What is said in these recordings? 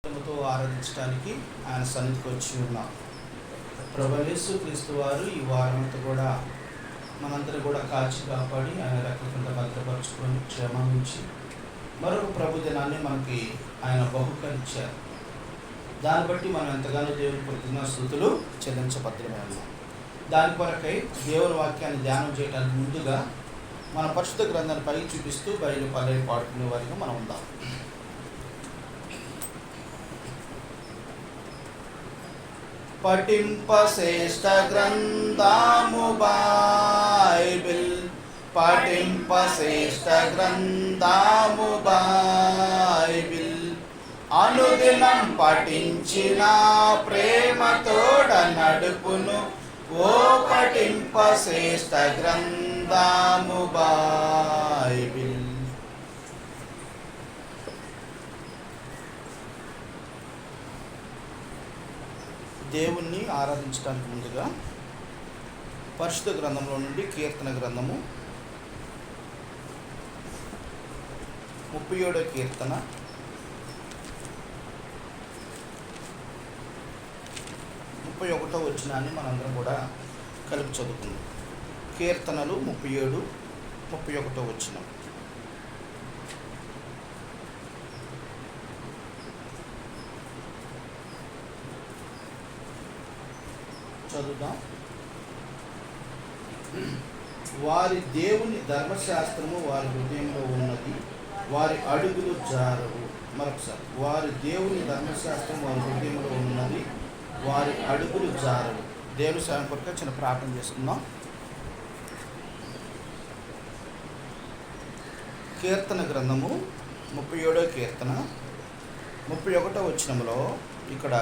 తో ఆరాధించడానికి ఆయన సన్నిధికి వచ్చి ఉన్నాం. ప్రభువైన యేసుక్రీస్తు వారు ఈ వారమంతా కూడా మనందరూ కూడా కాచి కాపాడి ఆయన రెక్కల కింద భద్రపరుచుకొని క్షేమించి మరొక ప్రభు దినాన్ని మనకి ఆయన బహుకరించారు. దాన్ని బట్టి మనం ఎంతగానో దేవుని కృతజ్ఞ స్తుతులు చెల్లించబద్ధమే ఉన్నాం. దాని కొరకై దేవుని వాక్యాన్ని ధ్యానం చేయడానికి ముందుగా మన పరిశుద్ధ గ్రంథాన్ని పై చూపిస్తూ బయలు పల్లెలు పాడుకునే వారిగా మనం ఉందాం. పఠింప శ్రేష్ఠ గ్రంథము బైబిల్, పఠింప శ్రేష్ఠ గ్రంథము బైబిల్, అనుదినం పఠించిన ప్రేమతోడ నడుపును ఓ పఠింప శ్రేష్ఠ గ్రంథము బైబిల్. దేవుణ్ణి ఆరాధించడానికి ముందుగా పరిశుద్ధ గ్రంథంలో నుండి కీర్తన గ్రంథము 37వ కీర్తన 31వ వచనాన్ని మనందరం కూడా కలిపి చదువుకుందాం. కీర్తనలు 37, 31వ వచనం. చదువుదాం. వారి దేవుని ధర్మశాస్త్రము వారి హృదయంలో ఉన్నది, వారి అడుగులు జారవు. మరొకసారి, వారి దేవుని ధర్మశాస్త్రం వారి హృదయంలో ఉన్నది, వారి అడుగులు జారవు. దేవుని సాయం కొరకు చిన్న ప్రార్థన చేసుకుందాం. కీర్తన గ్రంథము 37వ కీర్తన 31వ వచనంలో ఇక్కడ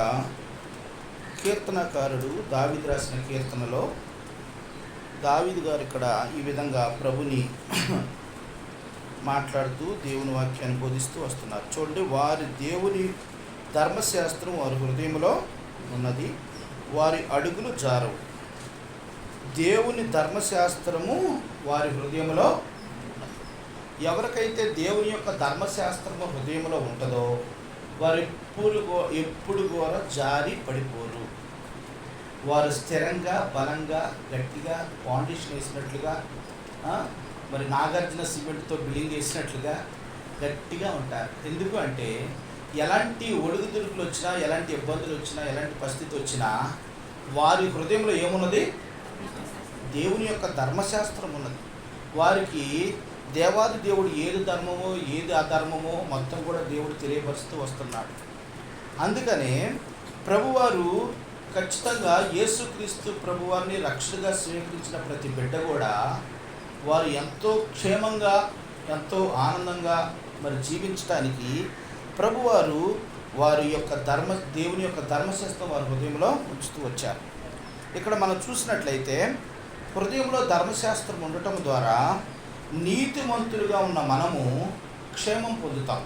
కీర్తనకారుడు దావీదు రాసిన కీర్తనలో దావీదు గారు ఇక్కడ ఈ విధంగా ప్రభుని మాట్లాడుతూ దేవుని వాక్యాన్ని బోధిస్తూ వస్తున్నారు. చూడండి, వారి దేవుని ధర్మశాస్త్రం వారి హృదయంలో ఉన్నది, వారి అడుగులు జారవు. దేవుని ధర్మశాస్త్రము వారి హృదయంలో ఉన్నది. ఎవరికైతే దేవుని యొక్క ధర్మశాస్త్రము హృదయంలో ఉంటుందో వారు ఎప్పుడు కూడా జారి పడిపోరు. వారు స్థిరంగా, బలంగా, గట్టిగా ఫౌండేషన్ వేసినట్లుగా, మరి నాగార్జున సిమెంట్తో బిల్డింగ్ వేసినట్లుగా గట్టిగా ఉంటారు. ఎందుకు అంటే ఎలాంటి ఒడుగుదుడుకులు వచ్చినా, ఎలాంటి ఇబ్బందులు వచ్చినా, ఎలాంటి పరిస్థితి వచ్చినా వారి హృదయంలో ఏమున్నది? దేవుని యొక్క ధర్మశాస్త్రం ఉన్నది. వారికి దేవాది దేవుడు ఏది ధర్మమో ఏది అధర్మమో మొత్తం కూడా దేవుడు తెలియపరుస్తూ వస్తున్నాడు. అందుకనే ప్రభువారు ఖచ్చితంగా యేసుక్రీస్తు ప్రభువారిని రక్షణగా స్వీకరించిన ప్రతి బిడ్డ కూడా వారు ఎంతో క్షేమంగా, ఎంతో ఆనందంగా మరి జీవించడానికి ప్రభువారు వారి యొక్క దేవుని యొక్క ధర్మశాస్త్రం వారి హృదయంలో ఉంచుతూ వచ్చారు. ఇక్కడ మనం చూసినట్లయితే హృదయంలో ధర్మశాస్త్రం ఉండటం ద్వారా నీతిమంతులుగా ఉన్న మనము క్షేమం పొందుతాం.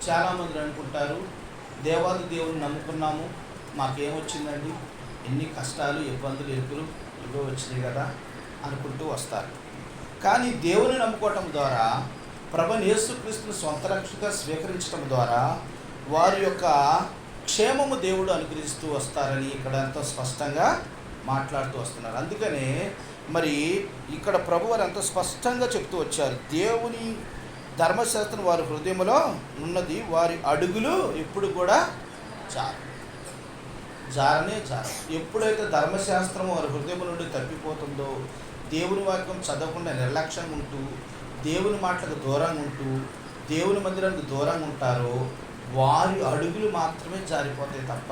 చాలామంది అనుకుంటారు, దేవాది దేవుని నమ్ముకున్నాము, మాకేమొచ్చిందండి, ఎన్ని కష్టాలు, ఇబ్బందులు, ఎరుకులు ఇవో వచ్చినాయి కదా అనుకుంటూ వస్తారు. కానీ దేవుని నమ్ముకోవటం ద్వారా, ప్రభువైన యేసుక్రీస్తుని సొంత రక్షణగా స్వీకరించడం ద్వారా వారి యొక్క క్షేమము దేవుడు అనుగ్రహిస్తూ వస్తారని ఇక్కడ ఎంతో స్పష్టంగా మాట్లాడుతూ వస్తున్నారు. అందుకనే మరి ఇక్కడ ప్రభువారు ఎంతో స్పష్టంగా చెప్తూ వచ్చారు, దేవుని ధర్మశాస్త్రం వారి హృదయంలో ఉన్నది, వారి అడుగులు ఎప్పుడు కూడా జారనే జార. ఎప్పుడైతే ధర్మశాస్త్రం వారి హృదయం నుండి తప్పిపోతుందో, దేవుని వాక్యం చదవకుండా నిర్లక్ష్యంగా ఉంటూ, దేవుని మాటలకు దూరంగా ఉంటూ, దేవుని మందిరానికి దూరంగా ఉంటారో వారి అడుగులు మాత్రమే జారిపోతాయి తప్ప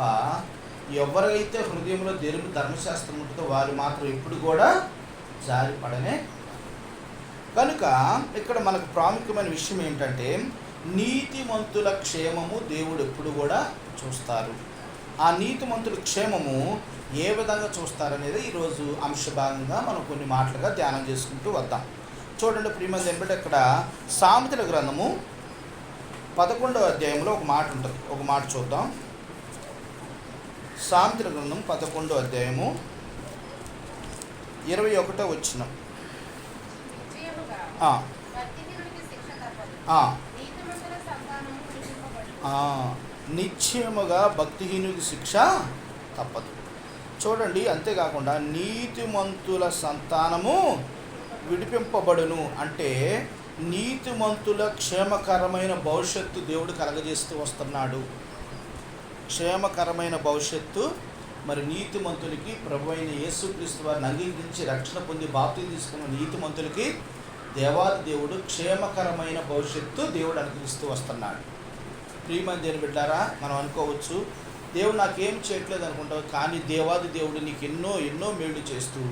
ఎవరైతే హృదయంలో దేవుని ధర్మశాస్త్రం ఉంటుందో వారు మాత్రం ఎప్పుడు కూడా జారిపడనే. కనుక ఇక్కడ మనకు ప్రాముఖ్యమైన విషయం ఏంటంటే నీతిమంతుల క్షేమము దేవుడు ఎప్పుడు కూడా చూస్తారు. ఆ నీతిమంతుల క్షేమము ఏ విధంగా చూస్తారనేది ఈరోజు అంశభాగంగా మనం కొన్ని మాటలుగా ధ్యానం చేసుకుంటూ వద్దాం. చూడండి ప్రియమైన ఏంటంటే ఇక్కడ సామెతల గ్రంథము 11వ అధ్యాయంలో ఒక మాట ఉంటుంది. ఒక మాట చూద్దాం. సామెతల గ్రంథం 11వ అధ్యాయము 21వ వచనం. నిశ్చయముగా భక్తిహీనుడికి శిక్ష తప్పదు. చూడండి, అంతేకాకుండా నీతిమంతుల సంతానము విడిపింపబడును అంటే నీతిమంతుల క్షేమకరమైన భవిష్యత్తు దేవుడు కలగజేస్తూ వస్తున్నాడు. క్షేమకరమైన భవిష్యత్తు మరి నీతిమంతులకి, ప్రభు అయిన యేసుక్రీస్తు వారిని అంగీకరించి రక్షణ పొంది బాప్తిసం తీసుకున్న నీతిమంతులకి దేవాది దేవుడు క్షేమకరమైన భవిష్యత్తు దేవుడు అనుగ్రహిస్తూ వస్తున్నాడు. ప్రియమైన దేవుని బిడ్డారా, మనం అనుకోవచ్చు దేవుడు నాకేం చేయట్లేదు అనుకుంటావు, కానీ దేవాది దేవుడు నీకు ఎన్నో ఎన్నో మేలు చేస్తూ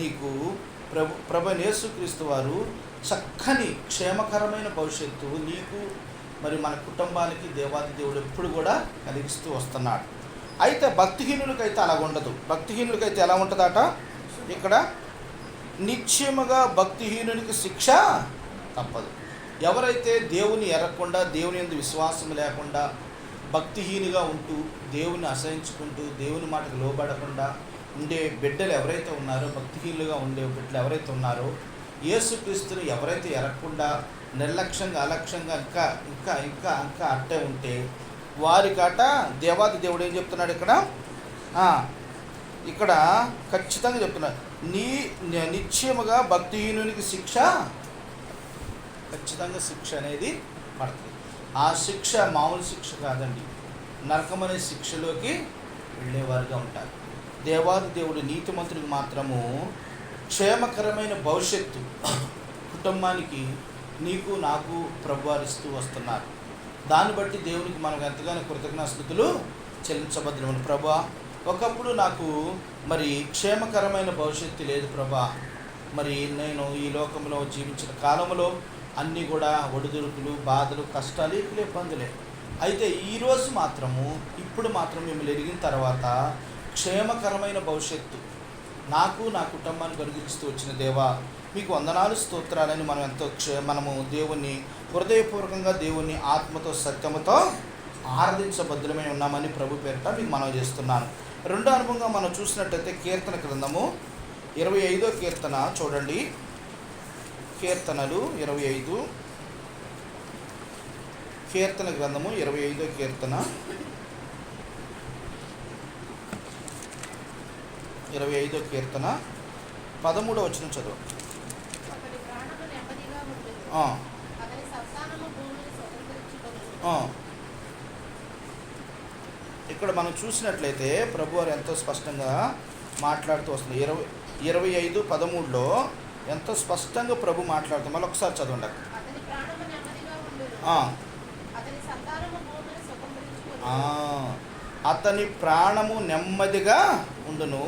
నీకు ప్రభు యేసుక్రీస్తు వారు చక్కని క్షేమకరమైన భవిష్యత్తు నీకు మరి మన కుటుంబానికి దేవాది దేవుడు ఎప్పుడు కూడా కలిగిస్తూ వస్తున్నాడు. అయితే భక్తిహీనులకైతే అలా ఉండదు. భక్తిహీనులకైతే ఎలా ఉంటుందట, ఇక్కడ నిశ్చయముగా భక్తిహీనునికి శిక్ష తప్పదు. ఎవరైతే దేవుని ఎరగకుండా, దేవుని యందు విశ్వాసం లేకుండా, భక్తిహీనుగా ఉంటూ, దేవుని అసహించుకుంటూ, దేవుని మాటకు లోబడకుండా ఉండే బిడ్డలు ఎవరైతే ఉన్నారో, భక్తిహీనులుగా ఉండే బిడ్డలు ఎవరైతే ఉన్నారో, యేసుక్రీస్తుని ఎవరైతే ఎరగకుండా నిర్లక్ష్యంగా అలక్ష్యంగా ఇంకా ఇంకా ఇంకా ఇంకా అట్టే ఉంటే వారికట దేవాది దేవుడు ఏం చెప్తున్నాడు ఇక్కడ ఖచ్చితంగా చెప్తున్నాడు, నిశ్చయముగా భక్తిహీనునికి శిక్ష, ఖచ్చితంగా శిక్ష అనేది పడుతుంది. ఆ శిక్ష మామూలు శిక్ష కాదండి, నరకమనే శిక్షలోకి వెళ్ళేవారుగా ఉంటారు. దేవాది దేవుడు నీతిమంతుడికి మాత్రము క్షేమకరమైన భవిష్యత్తు కుటుంబానికి నీకు నాకు ప్రభువారిస్తూ వస్తున్నారు. దాన్ని బట్టి దేవునికి మనం ఎంతగానో కృతజ్ఞతాస్తుతులు చెల్లించబద్రమని. ప్రభా, ఒకప్పుడు నాకు మరి క్షేమకరమైన భవిష్యత్తు లేదు ప్రభా, మరి నేను ఈ లోకంలో జీవించిన కాలంలో అన్నీ కూడా ఒడిదుడుకులు, బాధలు, కష్టాలు, ఇబ్బందులే. అయితే ఈరోజు మాత్రము, ఇప్పుడు మాత్రం మిమ్మల్ని ఎరిగిన తర్వాత క్షేమకరమైన భవిష్యత్తు నాకు నా కుటుంబాన్ని కలిగిస్తూ వచ్చిన దేవా మీకు వందనాలు, స్తోత్రాలని మనము దేవుణ్ణి హృదయపూర్వకంగా, దేవుణ్ణి ఆత్మతో సత్యముతో ఆరాధించబద్ధులమై ఉన్నామని ప్రభు పేరిట మీకు మనవి చేస్తున్నాను. రెండో అనుభవంగా మనం చూసినట్టయితే కీర్తన గ్రంథము 25వ కీర్తన చూడండి. కీర్తనలు 25, కీర్తన గ్రంథము 25వ కీర్తన 25వ కీర్తన 13వ వచనం చదువు. ఇక్కడ మనం చూసినట్లయితే ప్రభు వారు ఎంతో స్పష్టంగా మాట్లాడుతూ వస్తుంది. 25:13లో ఎంతో స్పష్టంగా ప్రభు మాట్లాడుతూ, మళ్ళీ ఒకసారి చదవండి. అతని ప్రాణము నెమ్మదిగా ఉండును,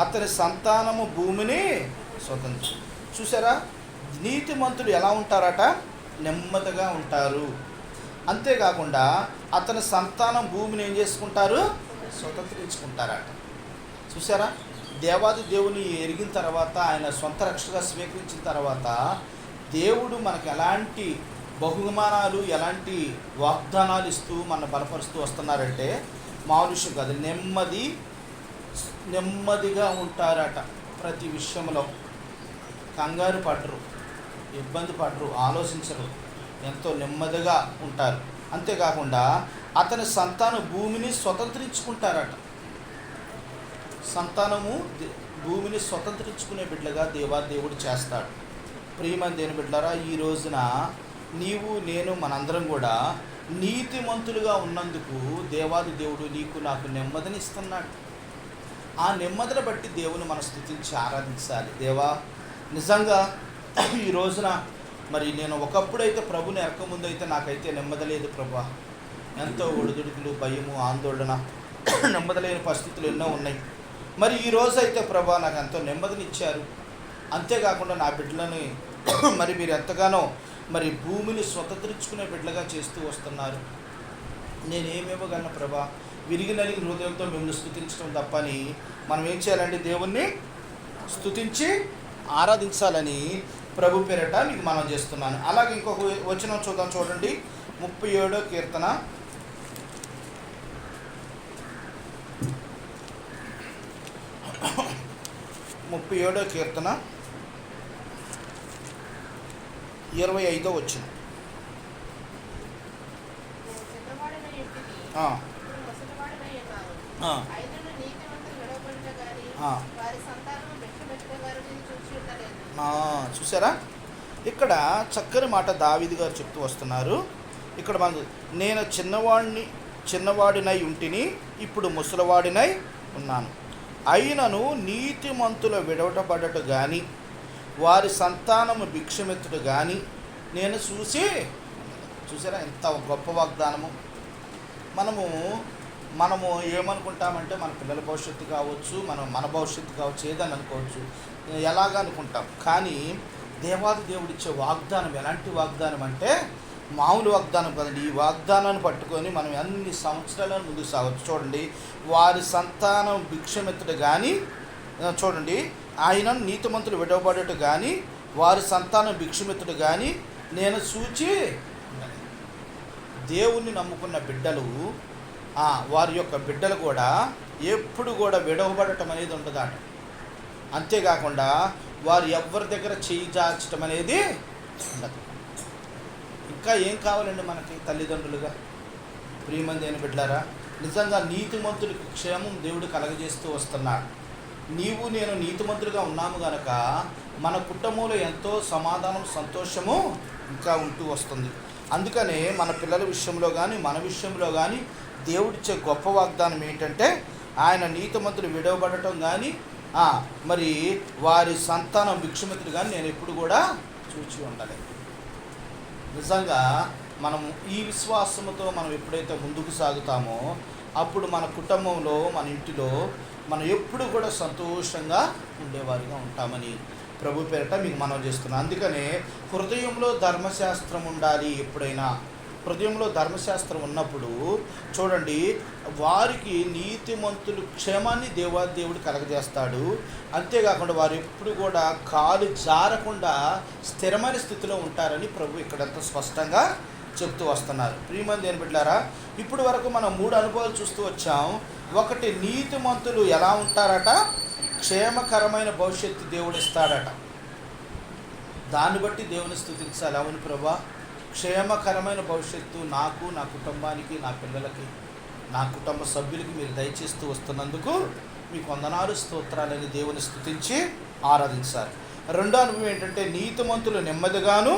అతని సంతానము భూమిని స్వతంత్రం. చూసారా, నీతిమంతులు ఎలా ఉంటారట, నెమ్మదిగా ఉంటారు. అంతేకాకుండా అతని సంతానం భూమిని ఏం చేసుకుంటారు, స్వతంత్రించుకుంటారట. చూసారా, దేవాది దేవుని ఎరిగిన తర్వాత, ఆయన సొంత రక్షగా స్వీకరించిన తర్వాత దేవుడు మనకు ఎలాంటి బహుమానాలు, ఎలాంటి వాగ్దానాలు ఇస్తూ మన బలపరుస్తూ వస్తున్నారంటే మామూలు విషయం కాదు. నెమ్మదిగా ఉంటారట. ప్రతి విషయంలో కంగారు పడరు, ఇబ్బంది పడరు, ఆలోచించరు, ఎంతో నెమ్మదిగా ఉంటారు. అంతేకాకుండా అతని సంతానం భూమిని స్వతంత్రించుకుంటారట. సంతానము భూమిని స్వతంత్రించుకునే బిడ్డగా దేవుడు చేస్తాడు. ప్రియమైన దేవుని బిడ్డలారా, ఈ రోజున నీవు నేను మనందరం కూడా నీతిమంతులుగా ఉన్నందుకు దేవాది దేవుడు నీకు నాకు నెమ్మదిని ఇస్తున్నాడు. ఆ నెమ్మదిని బట్టి దేవుని మనం స్తుతించి ఆరాధించాలి. దేవా, నిజంగా ఈ రోజున మరి నేను ఒకప్పుడైతే ప్రభుని ఎరకముందు అయితే నాకైతే నెమ్మది లేదు ప్రభా. ఎంతో ఒడిదుడుకులు, భయము, ఆందోళన, నెమ్మదిలేని పరిస్థితులు ఎన్నో ఉన్నాయి. మరి ఈరోజు అయితే ప్రభా నాకు ఎంతో నెమ్మదినిచ్చారు. అంతేకాకుండా నా బిడ్డలని మరి మీరు ఎంతగానో మరి భూమిని స్వతంత్రించుకునే బిడ్డలుగా చేస్తూ వస్తున్నారు. నేనేమివ్వగలను ప్రభా? విరిగి నలిగిన హృదయంతో మిమ్మల్ని స్తుతించడం తప్పని మనం ఏం చేయాలండి? దేవుణ్ణి స్తుతించి ఆరాధించాలని ప్రభు పేరట మీకు మనం చేస్తున్నాను. అలాగే ఇంకొక వచనం చూద్దాం, చూడండి. 37వ కీర్తన 37వ కీర్తన 25వ వచనం. ఆ, ఇప్పుడు ముసలివాడినై ఉన్నావు. ఆ, అయినను నీతిమంతులు విడవబడుట గాని ఆ. వారి సంతానము భిక్షమెత్తుట గాని నేను చూచి ఉండలేదు. చూసారా, ఇక్కడ చక్కని మాట దావీదు గారు చెప్తూ వస్తున్నారు. ఇక్కడ మన నేను చిన్నవాడినై ఉంటిని, ఇప్పుడు ముసలివాడినై ఉన్నాను. అయినను నీతిమంతుల విడవటబడట కానీ వారి సంతానము భిక్షమెత్తుడు కానీ నేను చూసారా ఎంత గొప్ప వాగ్దానము. మనము ఏమనుకుంటామంటే మన పిల్లల భవిష్యత్తు కావచ్చు, మన భవిష్యత్తు కావచ్చు, ఏదని అనుకోవచ్చు, ఎలాగ అనుకుంటాం. కానీ దేవాది దేవుడిచ్చే వాగ్దానం ఎలాంటి వాగ్దానం అంటే మామూలు వాగ్దానం కదండి. ఈ వాగ్దానాన్ని పట్టుకొని మనం అన్ని సంవత్సరాలను ముందుకు సాగవచ్చు. చూడండి, వారి సంతానం భిక్షమెత్తుడు కానీ, చూడండి, ఆయన నీతిమంతులు విడవబడేటు కానీ వారి సంతానం భిక్షమెత్తుడు కానీ నేను చూచి దేవుణ్ణి నమ్ముకున్న బిడ్డలు, వారి యొక్క బిడ్డలు కూడా ఎప్పుడు కూడా విడవబడటం అనేది ఉండదట. అంతేకాకుండా వారు ఎవరి దగ్గర చేయి జార్చడం అనేది ఉండదు. ఇంకా ఏం కావాలండి మనకి తల్లిదండ్రులుగా? ప్రియమందైన బిడ్డలారా, నిజంగా నీతిమంతుడికి క్షేమం దేవుడు కలగజేస్తూ వస్తున్నాడు. నీవు నేను నీతిమంతులుగా ఉన్నాము గనక మన కుటుంబంలో ఎంతో సమాధానం, సంతోషము ఇంకా ఉంటూ వస్తుంది. అందుకనే మన పిల్లల విషయంలో కానీ మన విషయంలో కానీ దేవుడిచ్చే గొప్ప వాగ్దానం ఏంటంటే ఆయన నీతిమంతులు విడవబడటం కానీ మరి వారి సంతానం భిక్షమిత్రులు కానీ నేను ఎప్పుడు కూడా చూచి ఉండలేదు. నిజంగా మనం ఈ విశ్వాసంతో మనం ఎప్పుడైతే ముందుకు సాగుతామో అప్పుడు మన కుటుంబంలో, మన ఇంటిలో మనం ఎప్పుడు కూడా సంతోషంగా ఉండేవారిగా ఉంటామని ప్రభు పేరిట మీకు మనవి చేస్తున్నాను. అందుకనే హృదయంలో ధర్మశాస్త్రం ఉండాలి. ఎప్పుడైనా హృదయంలో ధర్మశాస్త్రం ఉన్నప్పుడు చూడండి, వారికి నీతిమంతులు క్షేమాన్ని దేవుడు కలగజేస్తాడు. అంతేకాకుండా వారు ఎప్పుడు కూడా కాలు జారకుండా స్థిరమైన స్థితిలో ఉంటారని ప్రభు ఇక్కడంతా స్పష్టంగా చెప్తూ వస్తున్నారు. ప్రియమంది బిడ్డలారా, ఇప్పుడు వరకు మనం 3 అనుభవాలు చూస్తూ వచ్చాం. ఒకటి, నీతిమంతులు ఎలా ఉంటారట? క్షేమకరమైన భవిష్యత్తు దేవుడు ఇస్తాడట. దాన్ని బట్టి దేవుని స్తుతించాలి. అవును ప్రభా, క్షేమకరమైన భవిష్యత్తు నాకు, నా కుటుంబానికి, నా పిల్లలకి, నా కుటుంబ సభ్యులకి మీరు దయచేస్తూ వస్తున్నందుకు మీకు వందనాలు, స్తోత్రాలని దేవుని స్తుతించి ఆరాధించాలి. రెండో అనుభవం ఏంటంటే నీతిమంతులు నెమ్మదిగాను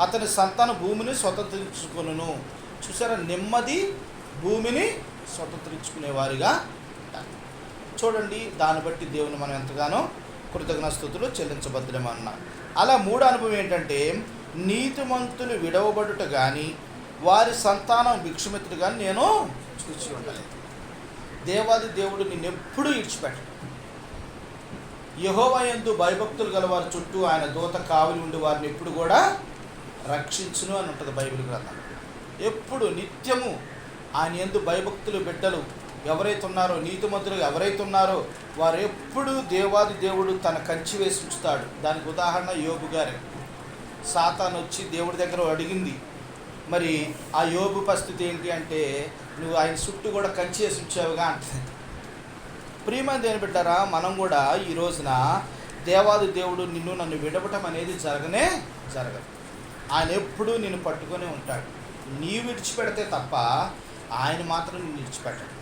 అతని సంతాన భూమిని స్వతంత్రించుకొనును. చూసారా, నెమ్మది, భూమిని స్వతంత్రించుకునేవారిగా చూడండి. దాన్ని బట్టి దేవుని మనం ఎంతగానో కృతజ్ఞతాస్తుతులు చెల్లించబద్దులేమన్నా. అలా 3 అనుభవం ఏంటంటే నీతిమంతులు విడవబడుట కానీ వారి సంతానం భిక్షమిత్రుడు కానీ నేను చూచి ఉండలేదు. దేవాది దేవుడు నిన్నెప్పుడూ విడిచిపెట్టడు. యెహోవా యందు భయభక్తులు గల వారి చుట్టూ ఆయన దూత కావలి ఉండి వారిని ఎప్పుడు కూడా రక్షించును అని ఉంటుంది బైబిల్ గ్రంథం. ఎప్పుడు నిత్యము ఆయన యందు భయభక్తులు బిడ్డలు ఎవరైతే ఉన్నారో, నీతిమంతులు ఎవరైతే ఉన్నారో వారు ఎప్పుడు దేవాది దేవుడు తన కంచి వేసి ఉంచుతాడు. దానికి ఉదాహరణ యోబు గారే. సాతాను వచ్చి దేవుడి దగ్గర అడిగింది, మరి ఆ యోబు పరిస్థితి ఏంటి అంటే, నువ్వు ఆయన చుట్టూ కూడా కంచి వేసి ఉంచావుగా అంటుంది. ప్రియమైన దేని బిడ్డారా, మనం కూడా ఈ రోజున దేవాది దేవుడు నన్ను విడవటం అనేది జరగదు. ఆయన ఎప్పుడూ నిన్ను పట్టుకొని ఉంటాడు. నీ విడిచిపెడితే తప్ప ఆయన మాత్రం నిన్ను విడిచిపెట్టడు.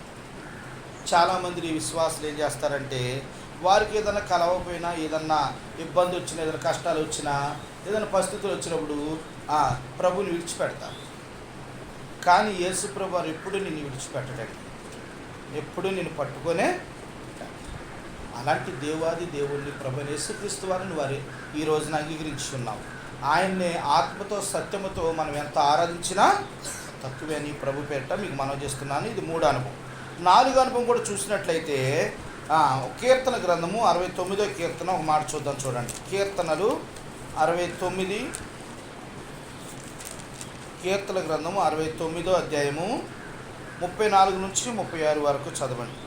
చాలామంది ఈ విశ్వాసులు ఏం చేస్తారంటే, వారికి ఏదైనా కలవకపోయినా, ఏదన్నా ఇబ్బంది వచ్చినా, ఏదైనా కష్టాలు వచ్చినా, ఏదైనా పరిస్థితులు వచ్చినప్పుడు ప్రభుని విడిచిపెడతారు. కానీ యేసు ప్రభు వారు ఎప్పుడు నిన్ను విడిచిపెట్టడండి, ఎప్పుడు నిన్ను పట్టుకొనే. అలాంటి దేవాది దేవుడిని ప్రభు యేసుక్రీస్తు వారిని వారి ఈ రోజున అంగీకరించుకున్నాం. ఆయన్ని ఆత్మతో సత్యముతో మనం ఎంత ఆరాధించినా తక్కువే అని ప్రభు పేరిట మీకు మనవి చేస్తున్నాను. ఇది 3 అనుభవం. 4 అనుభవం కూడా చూసినట్లయితే కీర్తన గ్రంథము 69వ కీర్తన ఒక మాట చూద్దాం. చూడండి, కీర్తనలు 69, కీర్తన గ్రంథము 69వ అధ్యాయము 34 నుంచి 36 వరకు చదవండి.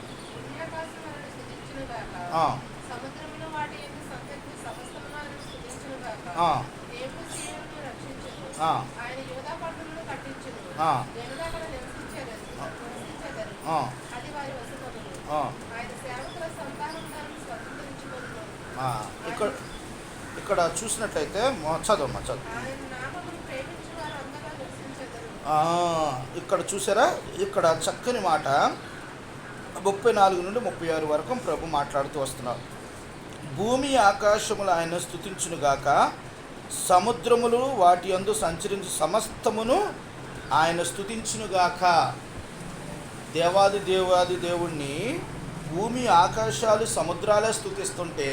ఇక్కడ చూసినట్లయితే చదువు. ఇక్కడ చూసారా, ఇక్కడ చక్కని మాట 34 నుండి 36 వరకు ప్రభు మాట్లాడుతూ వస్తున్నారు. భూమి ఆకాశములు ఆయన స్తుతించునుగాక, సముద్రములు వాటి యందు సంచరించు సమస్తమును ఆయన స్తుతించునుగాక. దేవాది దేవుణ్ణి భూమి ఆకాశాలు సముద్రాలే స్తుతిస్తుంటే,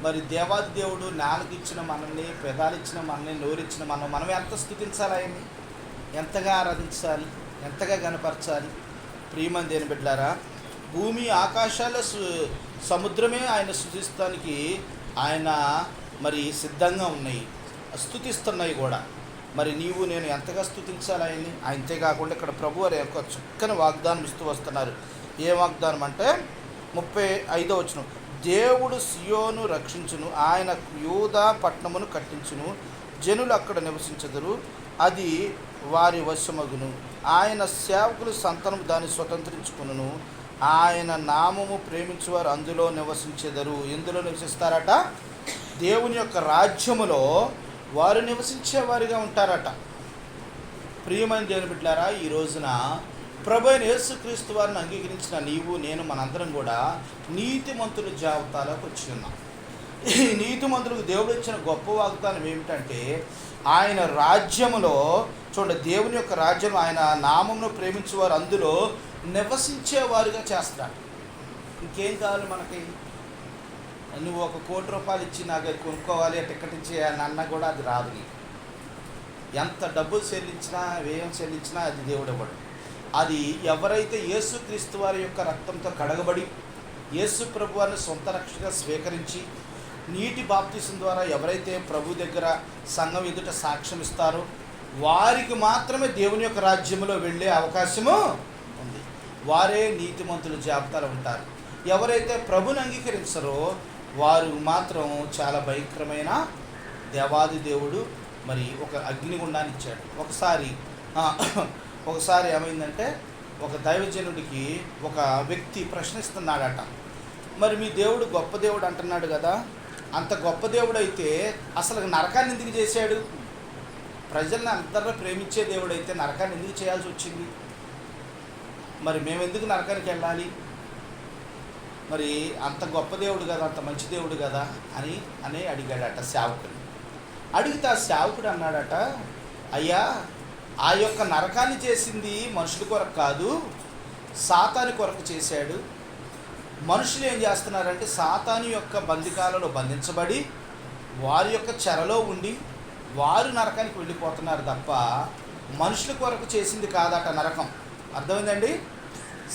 మరి దేవాది దేవుడు నాలుగిచ్చిన మనల్ని, పెదాలిచ్చిన మనల్ని, నోరిచ్చిన మనం ఎంత స్తుతించాలి? ఆయన్ని ఎంతగా ఆరాధించాలి, ఎంతగా గణపరచాలి? ప్రియమైన దేవుని బిడ్డలారా, భూమి ఆకాశాల సముద్రమే ఆయన స్తుతిస్తానికి ఆయన మరి సిద్ధంగా ఉన్నాయి, స్తుతిస్తున్నాయి కూడా. మరి నీవు నేను ఎంతగా స్తుతించాలి ఆయన్ని? అంతేకాకుండా ఇక్కడ ప్రభు వారి యొక్క చక్కని వాగ్దానం ఇస్తూ వస్తున్నారు. ఏ వాగ్దానం అంటే 35వ వచనం, దేవుడు సియోను రక్షించును, ఆయన యూదా పట్టణమును కట్టించును, జనులు అక్కడ నివసించెదరు, అది వారి వశమగును, ఆయన సేవకులు సంతానం దాన్ని స్వతంత్రించుకును, ఆయన నామము ప్రేమించువారు అందులో నివసించెదరు. ఎందులో నివసిస్తారట? దేవుని యొక్క రాజ్యములో వారు నివసించేవారిగా ఉంటారట. ప్రియమైన దేవుని బిడ్డలారా, ఈ రోజున ప్రభు అయిన యేసుక్రీస్తు వారిని అంగీకరించిన నీవు నేను మనందరం కూడా నీతిమంతుల జాబితాలోకి వచ్చి ఉన్నాం. ఈ నీతిమంతులకు దేవుడు ఇచ్చిన గొప్ప వాగ్దానం ఏమిటంటే, ఆయన రాజ్యములో చూడండి, దేవుని యొక్క రాజ్యం ఆయన నామమును ప్రేమించేవారు అందులో నివసించేవారుగా చేస్తాడు. ఇంకేం కావాలి మనకి? నువ్వు 1 కోటి రూపాయలు ఇచ్చి నాకు అది కొనుక్కోవాలి, టికెట్ ఇచ్చి అన్న కూడా అది రాదు. నీకు ఎంత డబ్బులు చెల్లించినా, వ్యయం చెల్లించినా అది దేవుడు ఇవ్వడు. అది ఎవరైతే యేసుక్రీస్తు వారి యొక్క రక్తంతో కడగబడి యేసు ప్రభు వారిని సొంత రక్షగా స్వీకరించి నీటి బాప్తిసం ద్వారా ఎవరైతే ప్రభు దగ్గర సంఘం ఎదుట సాక్ష్యం ఇస్తారో వారికి మాత్రమే దేవుని యొక్క రాజ్యంలో వెళ్ళే అవకాశము ఉంది. వారే నీతిమంతుల జాబితాలో ఉంటారు. ఎవరైతే ప్రభుని అంగీకరించారో వారు మాత్రం చాలా భయంకరమైన దేవాది దేవుడు మరి ఒక అగ్నిగుండాన్ని ఇచ్చాడు. ఒకసారి ఏమైందంటే, ఒక దైవజనుడికి ఒక వ్యక్తి ప్రశ్నిస్తున్నాడట, మరి మీ దేవుడు గొప్ప దేవుడు అంటున్నాడు కదా, అంత గొప్ప దేవుడు అయితే అసలు నరకాన్ని ఎందుకు చేశాడు? ప్రజల్ని అందరూ ప్రేమించే దేవుడు అయితే నరకాన్ని ఎందుకు చేయాల్సి వచ్చింది? మరి మేము ఎందుకు నరకానికి వెళ్ళాలి? మరి అంత గొప్ప దేవుడు కదా, అంత మంచి దేవుడు కదా అని అడిగాడట సేవకుడు. అడిగితే ఆ సేవకుడు అన్నాడట, అయ్యా, ఆ యొక్క నరకాన్ని చేసింది మనుషుల కొరకు కాదు, సాతాను కొరకు చేశాడు. మనుషులు ఏం చేస్తున్నారంటే సాతాను యొక్క బందికాలలో బంధించబడి వారి యొక్క చెరలో ఉండి వారు నరకానికి వెళ్ళిపోతున్నారు తప్ప మనుషుల కొరకు చేసింది కాదట నరకం. అర్థమైందండి?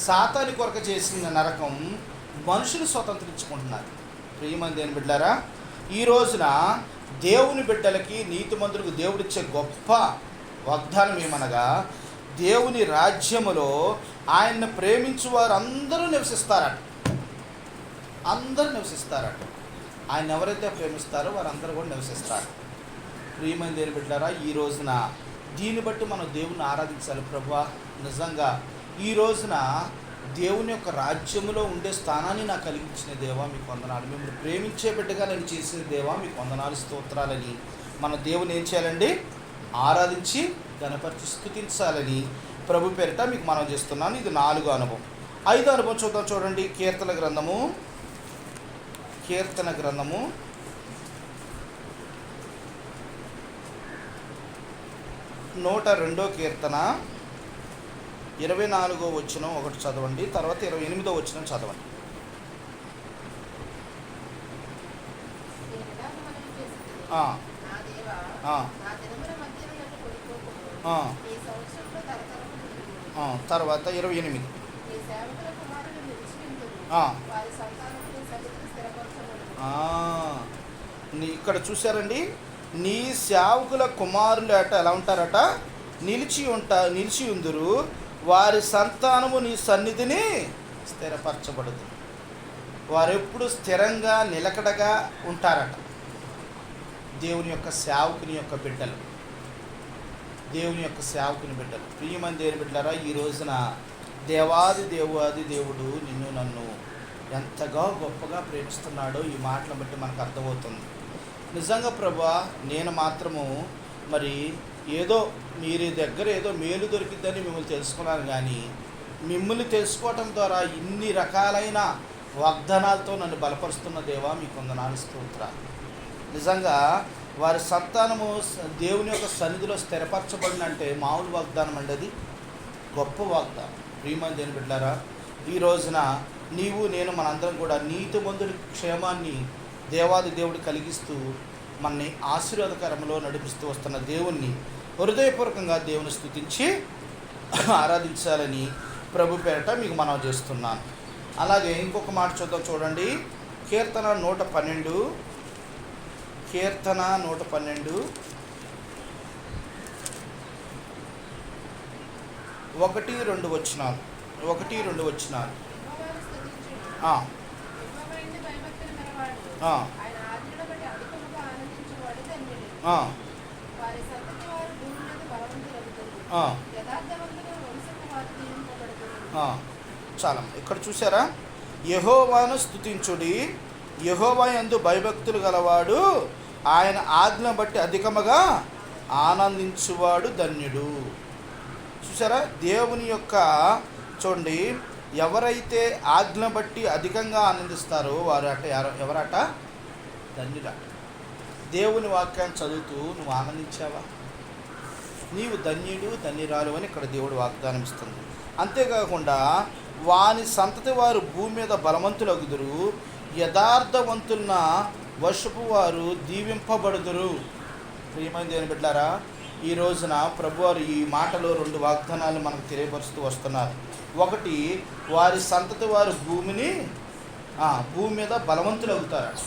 సాతాను కొరకు చేసిన నరకం మనుషులు స్వతంత్రించుకుంటున్నారు. ప్రియమైన దేవుని బిడ్డలారా, ఈ రోజున దేవుని బిడ్డలకి, నీతిమంతులకు దేవుడిచ్చే గొప్ప వాగ్దానం ఏమనగా, దేవుని రాజ్యములో ఆయన్ని ప్రేమించు వారు అందరూ నివసిస్తారట. అందరూ నివసిస్తారట. ఆయన ఎవరైతే ప్రేమిస్తారో వారందరూ కూడా నివసిస్తారు. ప్రియమైన దేవుని బిడ్డలారా, ఈ రోజున దీన్ని బట్టి మనం దేవుని ఆరాధించాలి. ప్రభువా, నిజంగా ఈ రోజున దేవుని యొక్క రాజ్యములో ఉండే స్థానాన్ని నాకు కలిగించిన దేవా మీకు వందనాలు, మిమ్మల్ని ప్రేమించే బిడ్డగా నేను చేసిన దేవా మీకు వందనాలు, స్తోత్రాలని మన దేవుని ఏం చేయాలండి? ఆరాధించి గణపరిచి స్తుతించాలని ప్రభు పేరిట మీకు మనం చేస్తున్నాను. ఇది 4వ అనుభవం. 5వ అనుభవం చూడండి. కీర్తన గ్రంథము 102వ కీర్తన 24వ వచనం ఒకటి చదవండి, తర్వాత 28వ వచనం చదవండి. తర్వాత 28. ఇక్కడ చూసారండి, నీ సేవకుల కుమారులు అట ఎలా ఉంటారట? నిలిచి ఉందురు, వారి సంతానము నీ సన్నిధిని స్థిరపరచబడదు. వారెప్పుడు స్థిరంగా నిలకడగా ఉంటారట. దేవుని యొక్క సేవకుని యొక్క బిడ్డలు, దేవుని యొక్క సేవకుని బిడ్డలు. ప్రియమైన దేవుని బిడ్డలారా, ఈ రోజున దేవాది దేవుడు నిన్ను నన్ను ఎంతగా గొప్పగా ప్రేమిస్తున్నాడో ఈ మాటలను బట్టి మనకు అర్థమవుతుంది. నిజంగా ప్రభువా, నేను మాత్రము మరి ఏదో మీరు దగ్గర ఏదో మేలు దొరికిద్దని మిమ్మల్ని తెలుసుకున్నాను, కానీ మిమ్మల్ని తెలుసుకోవటం ద్వారా ఇన్ని రకాలైన వాగ్దానాలతో నన్ను బలపరుస్తున్న దేవా మీకు వందనాలు స్తోత్రాలు. నిజంగా వారి సంతానము దేవుని యొక్క సన్నిధిలో స్థిరపరచబడినంటే మామూలు వాగ్దానం అండి, అది గొప్ప వాగ్దానం. ప్రియమైన దేవుని బిడ్డలారా, ఈ రోజున నీవు నేను మనందరం కూడా నీతిమంతుడి క్షేమాన్ని దేవాది దేవుడు కలిగిస్తూ మనని ఆశీర్వాదకరంలో నడిపిస్తూ వస్తున్న దేవుణ్ణి హృదయపూర్వకంగా దేవుని స్తుతించి ఆరాధించాలని ప్రభు పేరట మీకు మనవి చేస్తున్నాను. అలాగే ఇంకొక మాట చూద్దాం, చూడండి. కీర్తన 112, కీర్తన 112 1-2 వచనాలు. యెహోవాను స్తుతించుడి. ఆ, యెహోవాయందు భయభక్తులు గలవాడు, ఆ, ఆయన ఆజ్ఞలను బట్టి అధికముగా ఆనందించువాడు ధన్యుడు. ఆ, వారి సంతతి వారు భూమి మీద బలవంతులగుదురు. ఆ, యథార్థవంతుల వంశము వారు దీవింపబడుదురు. చాలా. ఇక్కడ చూసారా, యెహోవాను స్తుతించుడి, యెహోవా యందు భయభక్తులు గలవాడు, ఆయన ఆజ్ఞను బట్టి అధికముగా ఆనందించువాడు ధన్యుడు. చూసారా, దేవుని యొక్క చూడండి, ఎవరైతే ఆజ్ఞను బట్టి అధికంగా ఆనందిస్తారో వారు ఎవరట? ధన్యుడట. దేవుని వాక్యాన్ని చదువుతూ నువ్వు ఆనందించావా? నీవు ధన్యుడు ధన్యురాలు అని ఇక్కడ దేవుడు వాగ్దానం ఇస్తుంది. అంతేకాకుండా వాని సంతతి వారు భూమి మీద బలవంతులగుదురు, యథార్థవంతున్న వర్షపు వారు దీవింపబడుదురు. ప్రియమైన దేవుని బిడ్డలారా, ఈ రోజున ప్రభువారు ఈ మాటలో 2 వాగ్దానాలు మనకు తెలియపరుస్తూ వస్తున్నారు. ఒకటి, వారి సంతతి వారు భూమి మీద బలవంతులవుతారు.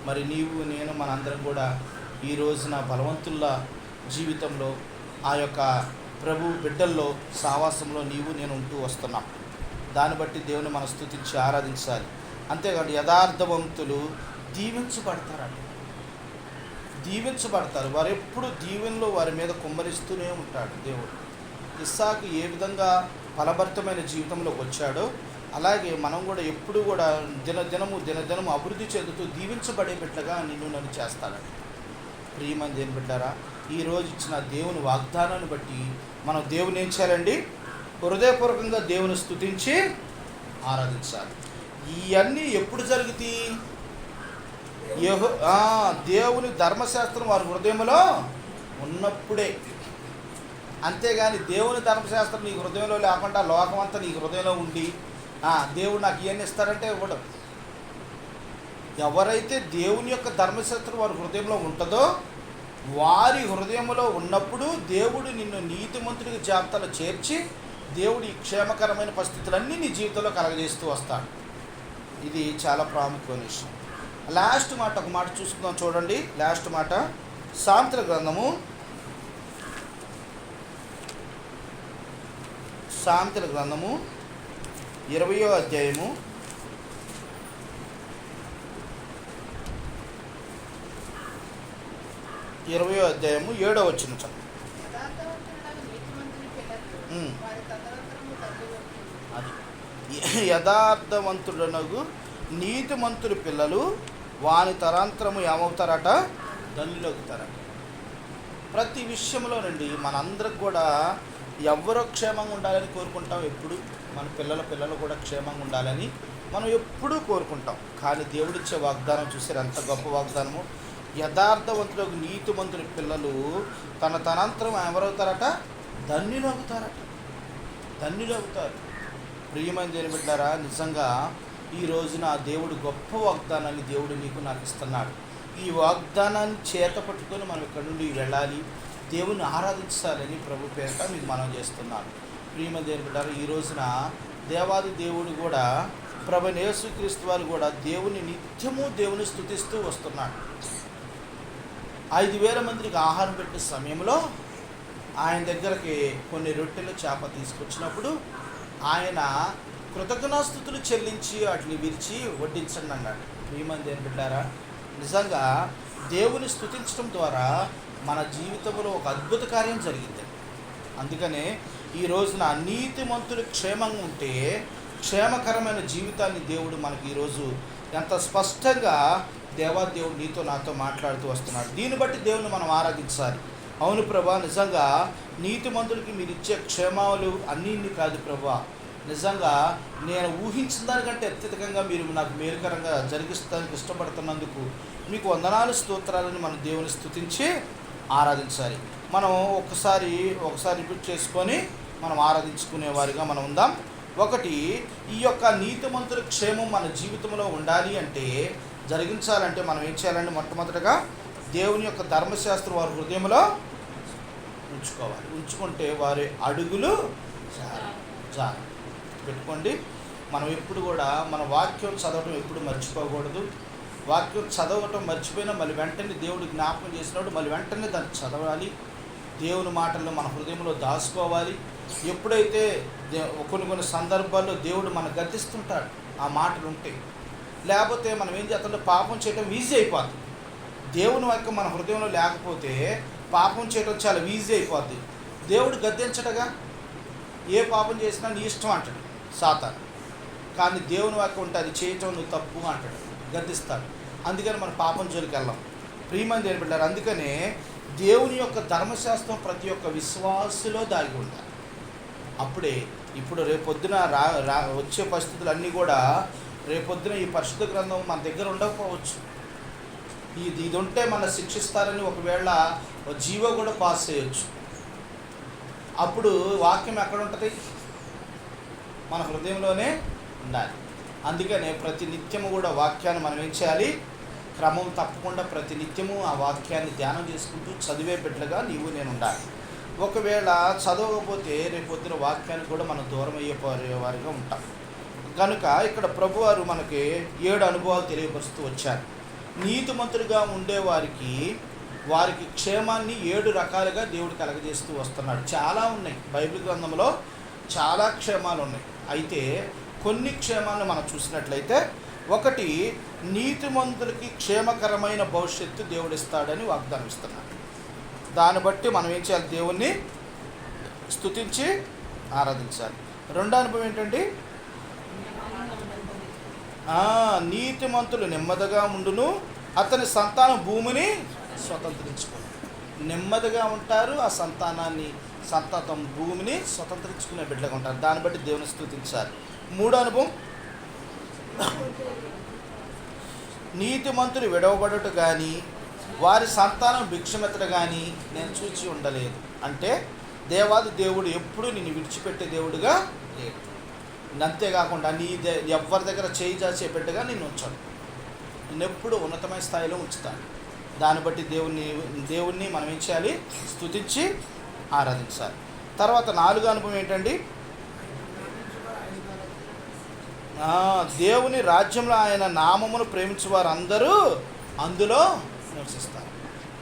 మరి నీవు నేను మనందరం కూడా ఈ రోజున బలవంతుల జీవితంలో ఆ యొక్క ప్రభు బిడ్డల్లో సావాసంలో నీవు నేను ఉంటూ వస్తున్నాం. దాన్ని బట్టి దేవుని మనం స్తుతించి ఆరాధించాలి. అంతేకాదు యథార్థవంతులు దీవించబడతారు. వారు ఎప్పుడు దీవెనలో వారి మీద కుమ్మరిస్తూనే ఉంటాడు దేవుడు. ఇస్సాకు ఏ విధంగా ఫలభరితమైన జీవితంలోకి వచ్చాడో అలాగే మనం కూడా ఎప్పుడు కూడా దినదినము అభివృద్ధి చెందుతూ దీవించబడే బిడ్డగా నిన్ను నన్ను చేస్తాడని. ప్రియమైన దేవుని బిడ్డారా, ఈరోజు ఇచ్చిన దేవుని వాగ్దానాన్ని బట్టి మనం దేవుని ఏం చేయాలండి? హృదయపూర్వకంగా దేవుని స్తుతించి ఆరాధించాలి. ఇవన్నీ ఎప్పుడు జరుగుతాయి? దేవుని ధర్మశాస్త్రం వారి హృదయంలో ఉన్నప్పుడే. అంతేగాని దేవుని ధర్మశాస్త్రం నీ హృదయంలో లేకుండా లోకమంతా నీ హృదయంలో ఉండి దేవుడు నాకు ఇవన్నీ ఇస్తారంటే ఇవ్వడం. ఎవరైతే దేవుని యొక్క ధర్మశాస్త్రం వారి హృదయంలో ఉంటుందో వారి హృదయంలో ఉన్నప్పుడు దేవుడు నిన్ను నీతిమంతుడికి జాబితాలో చేర్చి దేవుడి క్షేమకరమైన పరిస్థితులన్నీ నీ జీవితంలో కలగజేస్తూ వస్తాడు. ఇది చాలా ప్రాముఖ్యమైన విషయం. లాస్ట్ మాట, ఒక మాట చూసుకుందాం, చూడండి. లాస్ట్ మాట సామెతల గ్రంథము 20వ అధ్యాయము 7వ వచనం చదువు. అది యథార్థవంతుడనగు నీతిమంతుడి పిల్లలు వాని తరాంతరము ఏమవుతారట? ధన్యులవుతారట. ప్రతి విషయంలోనండి మనందరికి కూడా ఎవరో క్షేమంగా ఉండాలని కోరుకుంటాం. ఎప్పుడు మన పిల్లలు కూడా క్షేమంగా ఉండాలని మనం ఎప్పుడూ కోరుకుంటాం. కానీ దేవుడిచ్చే వాగ్దానం చూసారు ఎంత గొప్ప వాగ్దానము. యథార్థవంతులకు నీతిమంతుడి పిల్లలు తనంతరం ఎవరవుతారట? ధన్యులవుతారు. ప్రియమైన దేవుని బిడ్డారా, నిజంగా ఈ రోజున దేవుడు గొప్ప వాగ్దానాన్ని దేవుడు నీకు నాకు ఇస్తున్నాడు. ఈ వాగ్దానాన్ని చేత పట్టుకొని మనం ఇక్కడ నుండి వెళ్ళాలి, దేవుని ఆరాధించాలని ప్రభు పేరిట మీకు మనం చేస్తున్నాను. ప్రియమైన దేవుని బిడ్డారా, ఈ రోజున దేవాది దేవుడు కూడా ప్రభు యేసుక్రీస్తు వారు కూడా నిత్యము దేవుని స్తుతిస్తూ వస్తున్నాడు. 5,000 మందికి ఆహారం పెట్టే సమయంలో ఆయన దగ్గరికి కొన్ని రొట్టెలు చేప తీసుకొచ్చినప్పుడు ఆయన కృతజ్ఞతాస్తుతులు చెల్లించి వాటిని విరిచి వడ్డించండి అన్నాడు. ప్రియమైన దేవుని బిడ్డారా, నిజంగా దేవుని స్తుతించడం ద్వారా మన జీవితంలో ఒక అద్భుత కార్యం జరిగింది. అందుకనే ఈ రోజున నీతిమంతులు క్షేమంగా ఉంటే క్షేమకరమైన జీవితాన్ని దేవుడు మనకి ఈరోజు ఎంత స్పష్టంగా దేవుడు నీతో నాతో మాట్లాడుతూ వస్తున్నాడు. దీన్ని బట్టి దేవుని మనం ఆరాధించాలి. అవును ప్రభా, నిజంగా నీతిమంతులకి మీరు ఇచ్చే క్షేమాలు అన్నీ కాదు ప్రభా, నిజంగా నేను ఊహించిన దానికంటే అత్యధికంగా మీరు నాకు మేలుకరంగా జరిగిస్తానికి ఇష్టపడుతున్నందుకు మీకు వందనాలు స్తోత్రాలను మనం దేవుని స్తుతించి ఆరాధించాలి. మనం ఒకసారి రిపీట్ చేసుకొని మనం ఆరాధించుకునే వారిగా మనం ఉందాం. ఒకటి, ఈ యొక్క నీతిమంతుల క్షేమం మన జీవితంలో ఉండాలి అంటే, జరిగించాలంటే మనం ఏం చేయాలంటే, మొట్టమొదటిగా దేవుని యొక్క ధర్మశాస్త్రం వారి హృదయంలో ఉంచుకోవాలి. ఉంచుకుంటే వారి అడుగులు జారు పెట్టుకోండి. మనం ఎప్పుడు కూడా మన వాక్యం చదవటం ఎప్పుడు మర్చిపోకూడదు. వాక్యం చదవటం మర్చిపోయినా మళ్ళీ వెంటనే దేవుడు జ్ఞాపకం చేసినప్పుడు మళ్ళీ వెంటనే దాన్ని చదవాలి. దేవుని మాటలను మన హృదయంలో దాచుకోవాలి. ఎప్పుడైతే కొన్ని సందర్భాల్లో దేవుడు మనం గద్దిస్తుంటాడు ఆ మాటలు ఉంటే, లేకపోతే మనం ఏం చేస్తామంటే పాపం చేయడం ఈజీ అయిపోద్ది. దేవుని వాక్యం మన హృదయంలో లేకపోతే పాపం చేయడం చాలా ఈజీ అయిపోద్ది. దేవుడు గద్దించటగా, ఏ పాపం చేసినా నీ ఇష్టం అంటాడు సాతాను. కానీ దేవుని వాక్యం ఉంటే అది చేయటం నువ్వు తప్పు అంటాడు, గద్దిస్తాడు. అందుకని మనం పాపం జోలికి వెళ్ళాం. ప్రియమైన దేవుని బిడ్డలారా, అందుకనే దేవుని యొక్క ధర్మశాస్త్రం ప్రతి ఒక్క విశ్వాసులో దాగి ఉండాలి. అప్పుడే ఇప్పుడు రేపొద్దున వచ్చే పరిస్థితులన్నీ కూడా, రేపొద్దున ఈ పరిశుద్ధ గ్రంథం మన దగ్గర ఉండకపోవచ్చు. ఇది ఉంటే మన శిక్షిస్తారని ఒకవేళ జీవో కూడా పాస్ చేయొచ్చు. అప్పుడు వాక్యం ఎక్కడ ఉంటుంది? మన హృదయంలోనే ఉండాలి. అందుకనే ప్రతి నిత్యము కూడా వాక్యాన్ని మనం ఏం చేయాలి? క్రమం తప్పకుండా ప్రతి నిత్యము ఆ వాక్యాన్ని ధ్యానం చేసుకుంటూ చదివే బిడ్డలుగా నీవు నేను ఉండాలి. ఒకవేళ చదవకపోతే రేపొద్దున వాక్యానికి కూడా మనం దూరం అయ్యేవారిగా ఉంటాం. కనుక ఇక్కడ ప్రభువారు మనకి 7 అనుభవాలు తెలియపరుస్తూ వచ్చారు. నీతిమంతులుగా ఉండేవారికి వారికి క్షేమాన్ని 7 రకాలుగా దేవుడు కలగజేస్తూ వస్తున్నాడు. చాలా ఉన్నాయి బైబిల్ గ్రంథంలో, చాలా క్షేమాలు ఉన్నాయి. అయితే కొన్ని క్షేమాలను మనం చూసినట్లయితే, ఒకటి, నీతిమంతులకి క్షేమకరమైన భవిష్యత్తు దేవుడు ఇస్తాడని వాగ్దానం ఇస్తున్నాడు. దాన్ని బట్టి మనం ఏం చేయాలి? దేవుణ్ణి స్తుతించి ఆరాధించాలి. రెండో అనుభవం ఏంటండి? నీతిమంతులు నెమ్మదిగా ఉండును, అతని సంతానం భూమిని స్వతంత్రించుకుని. నెమ్మదిగా ఉంటారు, ఆ సంతానం భూమిని స్వతంత్రించుకునే బిడ్డగా ఉంటారు. దాన్ని బట్టి దేవుని స్తుతించాలి. మూడో అనుభవం, నీతిమంతులు విడవబడుట కానీ వారి సంతానం భిక్షమెత్తట కానీ నేను చూచి ఉండలేదు. అంటే దేవాది దేవుడు ఎప్పుడు నిన్ను విడిచిపెట్టే దేవుడుగా లేడు. అంతేకాకుండా ఎవరి దగ్గర చేయి చాచే బిడ్డగా నిన్ను ఉంచాడు. నిన్నెప్పుడు ఉన్నతమైన స్థాయిలో ఉంచుతాడు. దాన్ని బట్టి దేవుణ్ణి మనం ఏం చేయాలి? స్తుతించి ఆరాధించాలి. తర్వాత 4వ అనుభవం ఏంటండి? దేవుని రాజ్యంలో ఆయన నామమును ప్రేమించే వారు అందరూ అందులో నివసిస్తారు.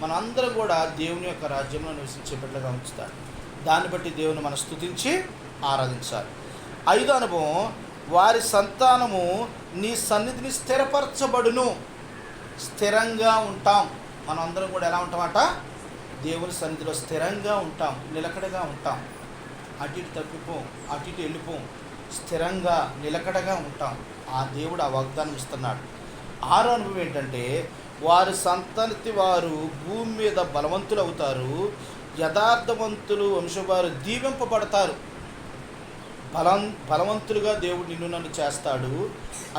మనందరం కూడా దేవుని యొక్క రాజ్యంలో నివసించే బిడ్డగా ఉంచుతాడు. దాన్ని బట్టి దేవుని మనం స్తుతించి ఆరాధించాలి. 5వ అనుభవం, వారి సంతానము నీ సన్నిధిని స్థిరపరచబడును. స్థిరంగా ఉంటాం. మనం అందరం కూడా ఎలా ఉంటామట? దేవుని సన్నిధిలో స్థిరంగా ఉంటాం, నిలకడగా ఉంటాం. అటు ఇటు తప్పిపోం, అటు ఇటు వెళ్ళిపోం, స్థిరంగా నిలకడగా ఉంటాం. ఆ దేవుడు ఆ వాగ్దానం ఇస్తున్నాడు. 6వ అనుభవం ఏంటంటే, వారి సంతతి వారు భూమి మీద బలవంతులు అవుతారు, యథార్థవంతులు వంశవారు దీవింపబడతారు. బలవంతులుగా దేవుడు నిన్ను నన్ను చేస్తాడు.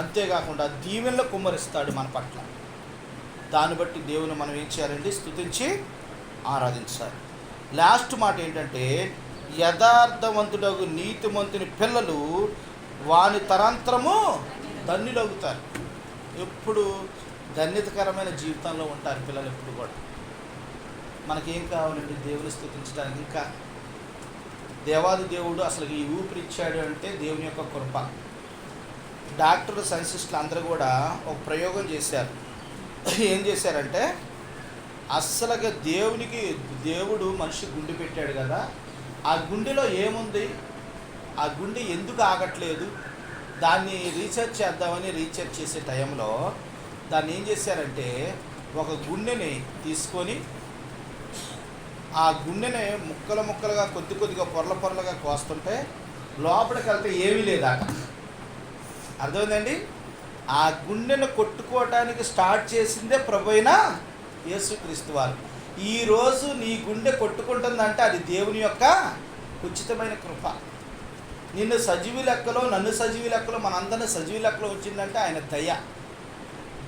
అంతేకాకుండా దీవెనలు కుమ్మరిస్తాడు మన పట్ల. దాన్ని బట్టి దేవుని మనం ఏం చేయాలండి? స్తుతించి ఆరాధించాలి. లాస్ట్ మాట ఏంటంటే, యథార్థవంతుడగు నీతిమంతుని పిల్లలు వాని తరంతరము ధన్యులవుతారు. ఎప్పుడు ధన్యతకరమైన జీవితంలో ఉంటారు పిల్లలు ఎప్పుడు కూడా. మనకేం కావాలండి? దేవుని స్తుతించడానికి. ఇంకా దేవాది దేవుడు అసలు ఈ ఊపిరిచ్చాడు అంటే దేవుని యొక్క కృప. డాక్టర్లు, సైంటిస్టులు అందరూ కూడా ఒక ప్రయోగం చేశారు. ఏం చేశారంటే, అస్సలుగా దేవుడు మనిషి గుండె పెట్టాడు కదా, ఆ గుండెలో ఏముంది, ఆ గుండె ఎందుకు ఆగట్లేదు, దాన్ని రీసెర్చ్ చేద్దామని రీసెర్చ్ చేసే టైంలో దాన్ని ఏం చేశారంటే, ఒక గుండెని తీసుకొని ఆ గుండెని ముక్కలుగా కొద్దిగా పొరలుగా కోస్తుంటే లోపలికి వెళ్తే ఏమీ లేదా. అర్థమైందండి? ఆ గుండెను కొట్టుకోవటానికి స్టార్ట్ చేసిందే ప్రభు అయిన యేసుక్రీస్తు వారు. ఈరోజు నీ గుండె కొట్టుకుంటుందంటే అది దేవుని యొక్క ఉచితమైన కృప. నిన్ను సజీవి లెక్కలో, నన్ను సజీవి లెక్కలో, మనందరినీ సజీవి లెక్కలో వచ్చిందంటే ఆయన దయ.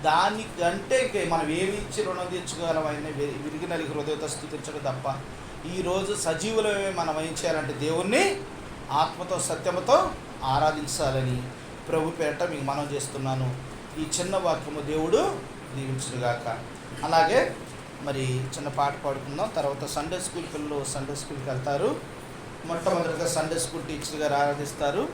దానికంటే మనం ఏమి ఇచ్చి రుణం తీర్చుకోగలం? ఆయన విరిగి నలిగి హృదయతో స్తుతించడం తప్ప. ఈరోజు సజీవులమే మనం ఏం చేయాలంటే దేవుణ్ణి ఆత్మతో సత్యముతో ఆరాధించాలని ప్రభు పేరట మీకు మనం చేస్తున్నాను. ఈ చిన్న వాక్యము దేవుడు దీవించుగాక. అలాగే మరి చిన్న పాట పాడుకుందాం. తర్వాత సండే స్కూల్ పిల్లలు సండే స్కూల్కి వెళ్తారు. మొట్టమొదటిగా సండే స్కూల్ టీచర్ గారు ఆరాధిస్తారు.